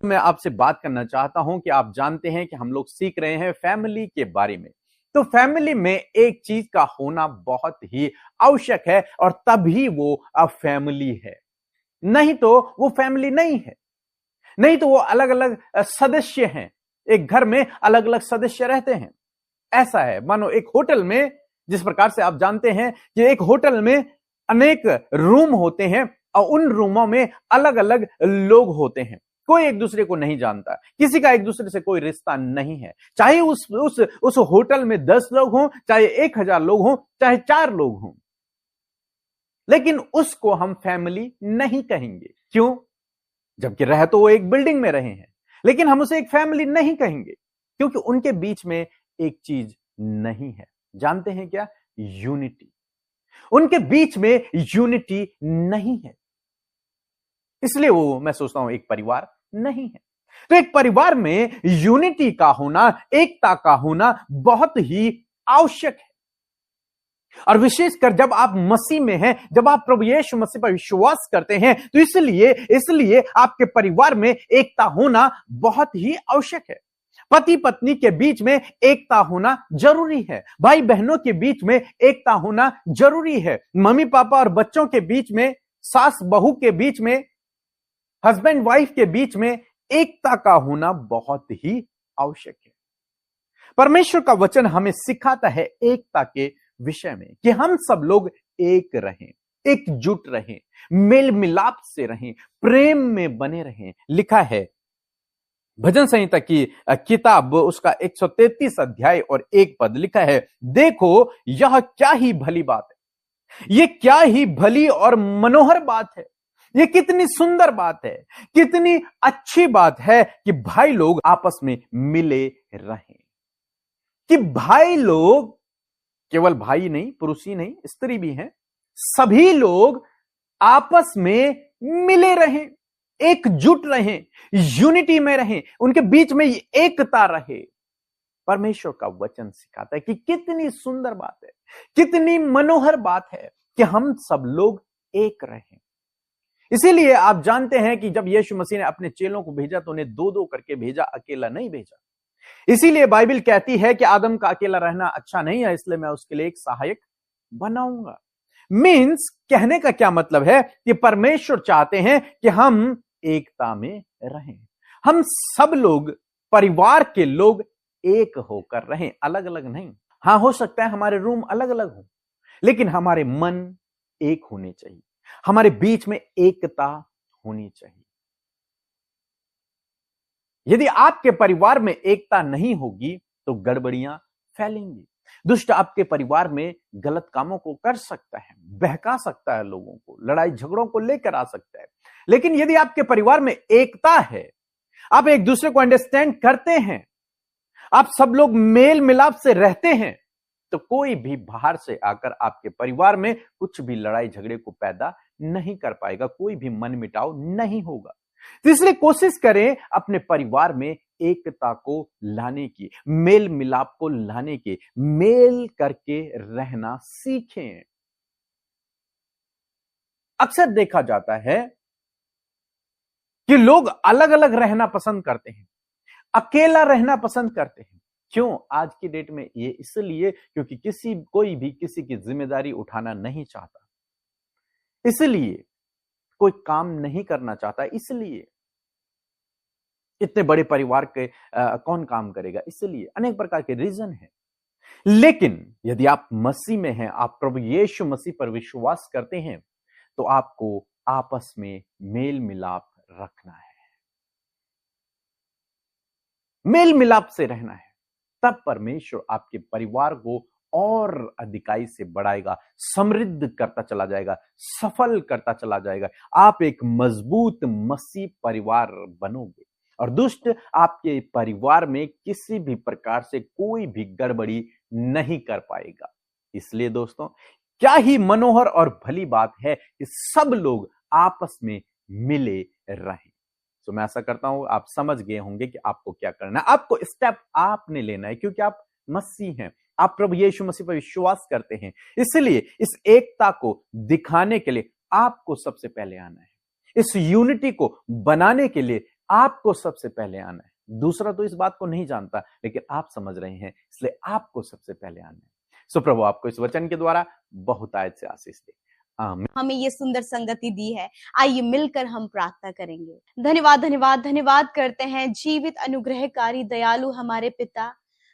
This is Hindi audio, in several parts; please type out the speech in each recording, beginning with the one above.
मैं आपसे बात करना चाहता हूं कि आप जानते हैं कि हम लोग सीख रहे हैं फैमिली के बारे में। तो फैमिली में एक चीज का होना बहुत ही आवश्यक है और तभी वो अब फैमिली है, नहीं तो वो फैमिली नहीं है। नहीं तो वो अलग अलग सदस्य हैं, एक घर में अलग अलग सदस्य रहते हैं। ऐसा है मानो एक होटल में, जिस प्रकार से आप जानते हैं कि एक होटल में अनेक रूम होते हैं और उन रूमों में अलग अलग लोग होते हैं। कोई एक दूसरे को नहीं जानता, किसी का एक दूसरे से कोई रिश्ता नहीं है। चाहे उस होटल में 10 लोग हों, चाहे 1000 लोग हों, चाहे 4 लोग हों, लेकिन उसको हम फैमिली नहीं कहेंगे। क्यों? जबकि रह तो वो एक बिल्डिंग में रहे हैं, लेकिन हम उसे एक फैमिली नहीं कहेंगे क्योंकि उनके बीच में एक चीज नहीं है। जानते हैं क्या? यूनिटी। उनके बीच में यूनिटी नहीं है, इसलिए वो, मैं सोचता हूं, एक परिवार नहीं है। तो एक परिवार में यूनिटी का होना, एकता का होना बहुत ही आवश्यक है। और विशेषकर जब आप मसीह में हैं, जब आप प्रभु यीशु मसीह पर विश्वास करते हैं, तो इसलिए आपके परिवार में एकता होना बहुत ही आवश्यक है। पति पत्नी के बीच में एकता होना जरूरी है। भाई बहनों के बीच में एकता होना जरूरी है। मम्मी पापा और बच्चों के बीच में, सास बहू के बीच में, हस्बैंड वाइफ के बीच में एकता का होना बहुत ही आवश्यक है। परमेश्वर का वचन हमें सिखाता है एकता के विषय में कि हम सब लोग एक रहें, एकजुट रहें, मेल मिलाप से रहें, प्रेम में बने रहें। लिखा है भजन संहिता की किताब, उसका 133 अध्याय और 1 पद, लिखा है, देखो यह क्या ही भली बात है, ये क्या ही भली और मनोहर बात है, ये कितनी सुंदर बात है, कितनी अच्छी बात है कि भाई लोग आपस में मिले रहें। कि भाई लोग, केवल भाई नहीं, पुरुष ही नहीं, स्त्री भी हैं, सभी लोग आपस में मिले रहें, एकजुट रहें, यूनिटी में रहें, उनके बीच में एकता रहे। परमेश्वर का वचन सिखाता है कि कितनी सुंदर बात है, कितनी मनोहर बात है कि हम सब लोग एक रहें। इसीलिए आप जानते हैं कि जब यीशु मसीह ने अपने चेलों को भेजा तो उन्हें 2-2 करके भेजा, अकेला नहीं भेजा। इसीलिए बाइबल कहती है कि आदम का अकेला रहना अच्छा नहीं है, इसलिए मैं उसके लिए एक सहायक बनाऊंगा। मीन्स, कहने का क्या मतलब है कि परमेश्वर चाहते हैं कि हम एकता में रहें। हम सब लोग, परिवार के लोग, एक होकर रहें, अलग अलग नहीं। हां, हो सकता है हमारे रूम अलग अलग हो, लेकिन हमारे मन एक होने चाहिए, हमारे बीच में एकता होनी चाहिए। यदि आपके परिवार में एकता नहीं होगी तो गड़बड़ियां फैलेंगी। दुष्ट आपके परिवार में गलत कामों को कर सकता है, बहका सकता है, लोगों को लड़ाई झगड़ों को लेकर आ सकता है। लेकिन यदि आपके परिवार में एकता है, आप एक दूसरे को अंडरस्टैंड करते हैं, आप सब लोग मेल मिलाप से रहते हैं, तो कोई भी बाहर से आकर आपके परिवार में कुछ भी लड़ाई झगड़े को पैदा नहीं कर पाएगा, कोई भी मन मिटाव नहीं होगा। तो इसलिए कोशिश करें अपने परिवार में एकता को लाने की, मेल मिलाप को लाने की, मेल करके रहना सीखें। अक्सर देखा जाता है कि लोग अलग अलग रहना पसंद करते हैं, अकेला रहना पसंद करते हैं। क्यों? आज की डेट में ये इसलिए क्योंकि कोई भी किसी की जिम्मेदारी उठाना नहीं चाहता, इसलिए कोई काम नहीं करना चाहता, इसलिए इतने बड़े परिवार के कौन काम करेगा, इसलिए अनेक प्रकार के रीजन है। लेकिन यदि आप मसीह में हैं, आप प्रभु यीशु मसीह पर विश्वास करते हैं, तो आपको आपस में मेल मिलाप रखना है, मेल मिलाप से रहना है। तब परमेश्वर आपके परिवार को और अधिकाई से बढ़ाएगा, समृद्ध करता चला जाएगा, सफल करता चला जाएगा। आप एक मजबूत मसीह परिवार बनोगे और दुष्ट आपके परिवार में किसी भी प्रकार से कोई भी गड़बड़ी नहीं कर पाएगा। इसलिए दोस्तों, क्या ही मनोहर और भली बात है कि सब लोग आपस में मिले रहें। तो मैं आशा करता हूं आप समझ गए होंगे कि आपको क्या करना है। आपको स्टेप आपने लेना है, क्योंकि आप मसीह हैं, आप प्रभु यीशु मसीह पर विश्वास करते हैं। इसलिए इस एकता को दिखाने के लिए आपको सबसे पहले आना है, इस यूनिटी को बनाने के लिए आपको सबसे पहले आना है। दूसरा तो इस बात को नहीं जानता, लेकिन आप समझ रहे हैं, इसलिए आपको सबसे पहले आना है। सो प्रभु आपको इस वचन के द्वारा बहुतायत से आशीष दे। हमें ये सुंदर संगति दी है। आइए मिलकर हम प्रार्थना करेंगे। धन्यवाद धन्यवाद धन्यवाद करते हैं जीवित अनुग्रहकारी दयालु हमारे पिता।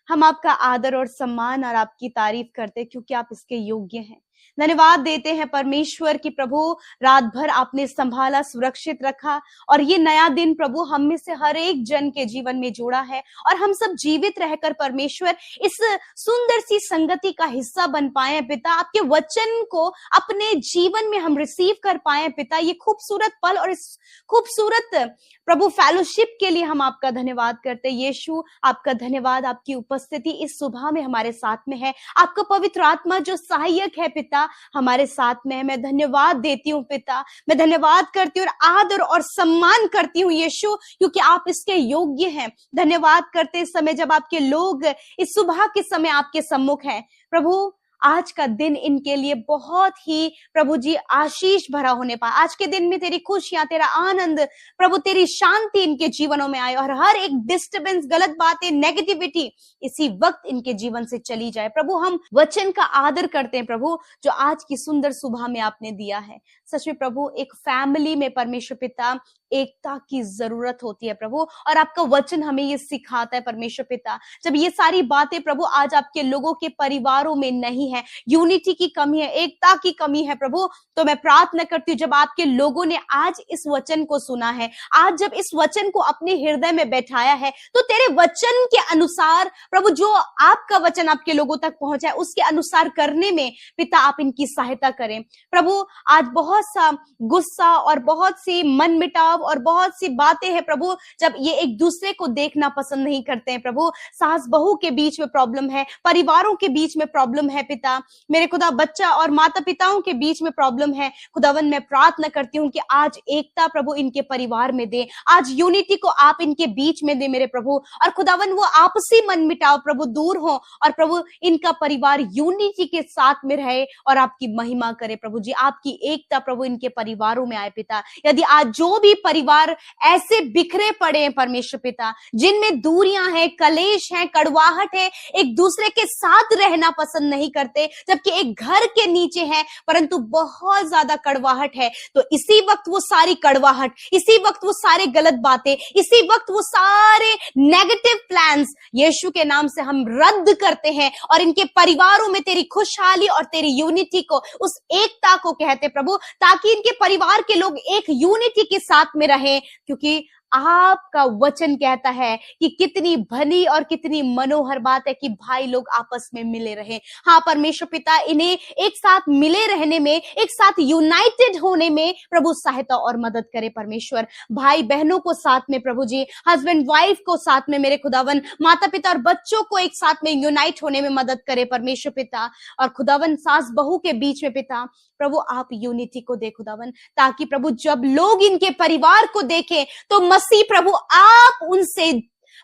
हम आपका आदर और सम्मान और आपकी तारीफ करते हैं क्योंकि आप इसके योग्य हैं। धन्यवाद देते हैं परमेश्वर की प्रभु रात भर आपने संभाला, सुरक्षित रखा और ये नया दिन प्रभु हम में से हर एक जन के जीवन में जोड़ा है और हम सब जीवित रहकर परमेश्वर इस सुंदर सी संगति का हिस्सा बन पाए पिता। आपके वचन को अपने जीवन में हम रिसीव कर पाए पिता। ये खूबसूरत पल और इस खूबसूरत प्रभु फेलोशिप के लिए हम आपका धन्यवाद करते हैं। यीशु आपका धन्यवाद, आपकी उपस्थिति इस सुबह में हमारे साथ में है। आपका पवित्र आत्मा जो सहायक है पिता हमारे साथ में है। मैं धन्यवाद देती हूँ पिता, मैं धन्यवाद करती हूँ और आदर और सम्मान करती हूँ यीशु, क्योंकि आप इसके योग्य हैं। धन्यवाद करते इस समय जब आपके लोग इस सुबह के समय आपके सम्मुख हैं प्रभु। आज का दिन इनके लिए बहुत ही प्रभु जी आशीष भरा होने पाए। आज के दिन में तेरी खुशियां, तेरा आनंद प्रभु, तेरी शांति इनके जीवनों में आए और हर एक डिस्टर्बेंस, गलत बातें, नेगेटिविटी इसी वक्त इनके जीवन से चली जाए। प्रभु हम वचन का आदर करते हैं प्रभु जो आज की सुंदर सुबह में आपने दिया है। सच में प्रभु एक फैमिली में परमेश्वर पिता एकता की जरूरत होती है प्रभु, और आपका वचन हमें ये सिखाता है परमेश्वर पिता। जब ये सारी बातें प्रभु आज आपके लोगों के परिवारों में नहीं है, यूनिटी की कमी है, एकता की कमी है प्रभु, तो मैं प्रार्थना करती हूँ जब आपके लोगों ने आज इस वचन को सुना है, आज जब इस वचन को अपने हृदय में बैठाया है, तो तेरे वचन के अनुसार प्रभु जो आपका वचन आपके लोगों तक पहुंचा है उसके अनुसार करने में पिता आप इनकी सहायता करें प्रभु। आज बहुत सा गुस्सा और बहुत सी मनमुटाव और बहुत सी बातें हैं प्रभु, जब ये एक दूसरे को देखना पसंद नहीं करते हैं प्रभु। सास बहू के बीच में प्रॉब्लम है, परिवारों के बीच में प्रॉब्लम है पिता मेरे खुदा, बच्चा और माता पिताओं के बीच में प्रॉब्लम है खुदावन। मैं प्रार्थना करती हूँ कि आज एकता प्रभु इनके परिवार में दे, आज यूनिटी को आप इनके बीच में दे मेरे प्रभु, और खुदावन वो आपसी मनमुटाव प्रभु दूर हो और प्रभु इनका परिवार यूनिटी के साथ में रहे और आपकी महिमा करे प्रभु जी। आपकी एकता प्रभु इनके परिवारों में आए पिता। यदि आज जो भी परिवार ऐसे बिखरे पड़े हैं परमेश्वर पिता, जिनमें दूरियां हैं, कलेश हैं, कड़वाहट है, एक दूसरे के साथ रहना पसंद नहीं करते, जबकि एक घर के नीचे है परंतु बहुत ज्यादा कड़वाहट है, तो इसी वक्त वो सारी कड़वाहट, इसी वक्त वो सारे गलत बातें, इसी वक्त वो सारे नेगेटिव प्लान्स यीशु के नाम से हम रद्द करते हैं और इनके परिवारों में तेरी खुशहाली और तेरी यूनिटी को, उस एकता को कहते प्रभु, ताकि इनके परिवार के लोग एक यूनिटी के साथ में रहें, क्योंकि आपका वचन कहता है कि कितनी भली और कितनी मनोहर बात है कि भाई लोग आपस में मिले रहे। हाँ परमेश्वर पिता, इन्हें एक साथ मिले रहने में, एक साथ यूनाइटेड होने में प्रभु सहायता और मदद करे परमेश्वर। भाई बहनों को साथ में प्रभु जी, हस्बैंड वाइफ को साथ में मेरे खुदावन, माता पिता और बच्चों को एक साथ में यूनाइट होने में मदद करे परमेश्वर पिता। और खुदावन सास बहू के बीच में पिता प्रभु आप यूनिटी को दे खुदावन, ताकि प्रभु जब लोग इनके परिवार को देखें तो मसीह प्रभु आप उनसे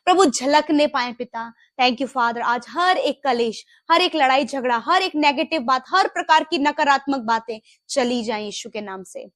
प्रभु झलकने पाए पिता। Thank you father. आज हर एक कलेश, हर एक लड़ाई झगड़ा, हर एक नेगेटिव बात, हर प्रकार की नकारात्मक बातें चली जाएं यीशु के नाम से।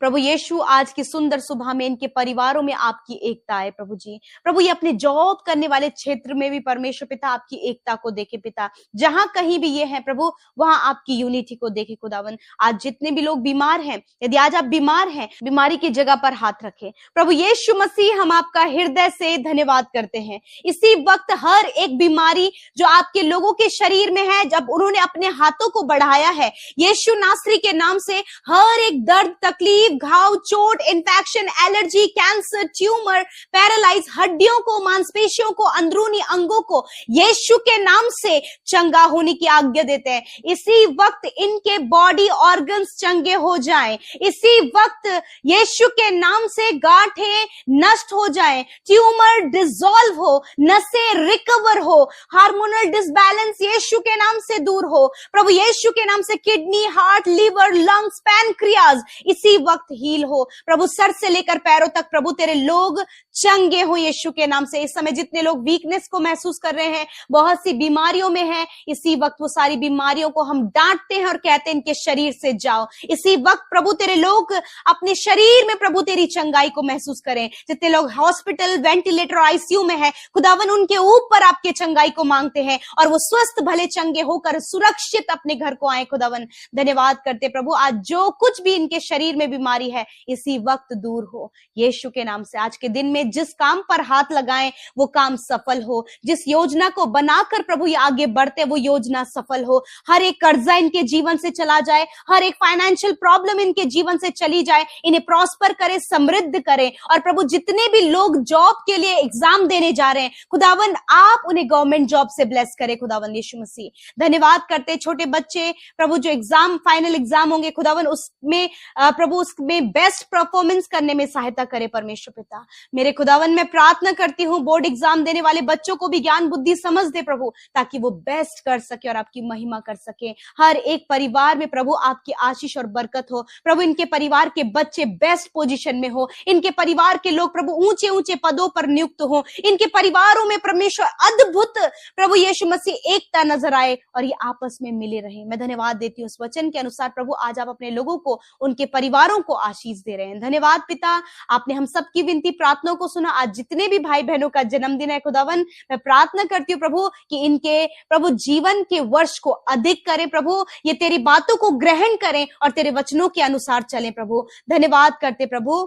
प्रभु यीशु आज की सुंदर सुबह में इनके परिवारों में आपकी एकता है प्रभु जी। प्रभु ये अपने जॉब करने वाले क्षेत्र में भी परमेश्वर पिता आपकी एकता को देखे पिता, जहां कहीं भी ये है प्रभु वहां आपकी यूनिटी को देखे खुदावन। आज जितने भी लोग बीमार हैं, यदि आज आप बीमार हैं, बीमारी की जगह पर हाथ रखें प्रभु यीशु मसीह। हम आपका हृदय से धन्यवाद करते हैं इसी वक्त हर एक बीमारी जो आपके लोगों के शरीर में है, जब उन्होंने अपने हाथों को बढ़ाया है यीशु नासरी के नाम से, हर एक दर्द, तकलीफ, घाव, चोट, infection, allergy, cancer, tumour, paralyse, हड्डियों को, मांसपेशियों को, अंदरूनी अंगों को यीशु के नाम से चंगा होने की आज्ञा देते हैं। इसी वक्त इनके बॉडी ऑर्गन्स चंगे हो जाएं, इसी वक्त यीशु के नाम से गांठें नष्ट हो जाएं, ट्यूमर डिसॉल्व हो, नसें रिकवर हो, हार्मोनल डिसबैलेंस यीशु के नाम से दूर हो प्रभु यीशु के नाम से। Kidney, heart, liver, lungs, pancreas इसी वक्त वक्त हील हो प्रभु, सर से लेकर पैरों तक प्रभु तेरे लोग चंगे हो यीशु के नाम से। इस समय जितने लोग वीकनेस को महसूस कर रहे हैं, बहुत सी बीमारियों में हैं, इसी वक्त वो सारी बीमारियों को हम डांटते हैं और कहते हैं इनके शरीर से जाओ। इसी वक्त प्रभु तेरे लोग अपने शरीर में प्रभु तेरी चंगाई को महसूस करें। जितने लोग हॉस्पिटल, वेंटिलेटर, आईसीयू में है खुदावन, उनके ऊपर आपके चंगाई को मांगते हैं और वो स्वस्थ भले चंगे होकर सुरक्षित अपने घर को आए खुदावन। धन्यवाद करते प्रभु, आज जो कुछ भी इनके शरीर में बीमारी है इसी वक्त दूर हो यीशु के नाम से। आज के दिन में जिस काम पर हाथ लगाएं वो काम सफल हो, जिस योजना को बनाकर प्रभु ये आगे बढ़ते वो योजना सफल हो। हर एक कर्जा इनके जीवन से चला जाए, हर एक फाइनेंशियल प्रॉब्लम इनके जीवन से चली जाए, इन्हें प्रॉस्पर करे, समृद्ध करे। और प्रभु जितने भी लोग जॉब के लिए एग्जाम देने जा रहे हैं खुदावन, आप उन्हें गवर्नमेंट जॉब से ब्लेस करे खुदावन यीशु मसीह। धन्यवाद करते छोटे बच्चे प्रभु जो एग्जाम, फाइनल एग्जाम होंगे खुदावन, उसमें प्रभु उसमें बेस्ट परफॉर्मेंस करने में सहायता करे परमेश्वर पिता। मेरे खुदावन मैं प्रार्थना करती हूँ बोर्ड एग्जाम देने वाले बच्चों को भी ज्ञान बुद्धि समझ दे प्रभु, ताकि वो बेस्ट कर सके और आपकी महिमा कर सके। हर एक परिवार में प्रभु आपकी आशीष और बरकत हो प्रभु, इनके परिवार के बच्चे बेस्ट पोजीशन में हो, इनके परिवार के लोग प्रभु ऊंचे ऊंचे पदों पर नियुक्त हो, इनके परिवारों में परमेश्वर अद्भुत प्रभु यीशु मसीह एकता नजर आए और ये आपस में मिले रहे। मैं धन्यवाद देती हूँ उस वचन के अनुसार प्रभु, आज आप अपने लोगों को, उनके परिवारों को आशीष दे रहे हैं। धन्यवाद पिता, आपने हम सबकी विनती प्रार्थनाओं को सुना। आज जितने भी भाई बहनों का जन्मदिन है खुदावन, मैं प्रार्थना करती हूँ प्रभु कि इनके प्रभु जीवन के वर्ष को अधिक करें प्रभु, ये तेरी बातों को ग्रहण करें और तेरे वचनों के अनुसार चलें प्रभु। धन्यवाद करते प्रभु,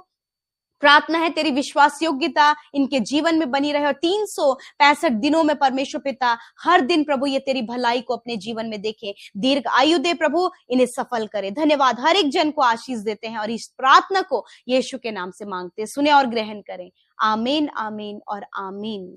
प्रार्थना है तेरी विश्वास योग्यता इनके जीवन में बनी रहे और 365 दिनों में परमेश्वर पिता हर दिन प्रभु ये तेरी भलाई को अपने जीवन में देखें, दीर्घ आयु दे प्रभु, इन्हें सफल करे। धन्यवाद, हर एक जन को आशीष देते हैं और इस प्रार्थना को यीशु के नाम से मांगते, सुने और ग्रहण करें। आमीन, आमीन और आमीन।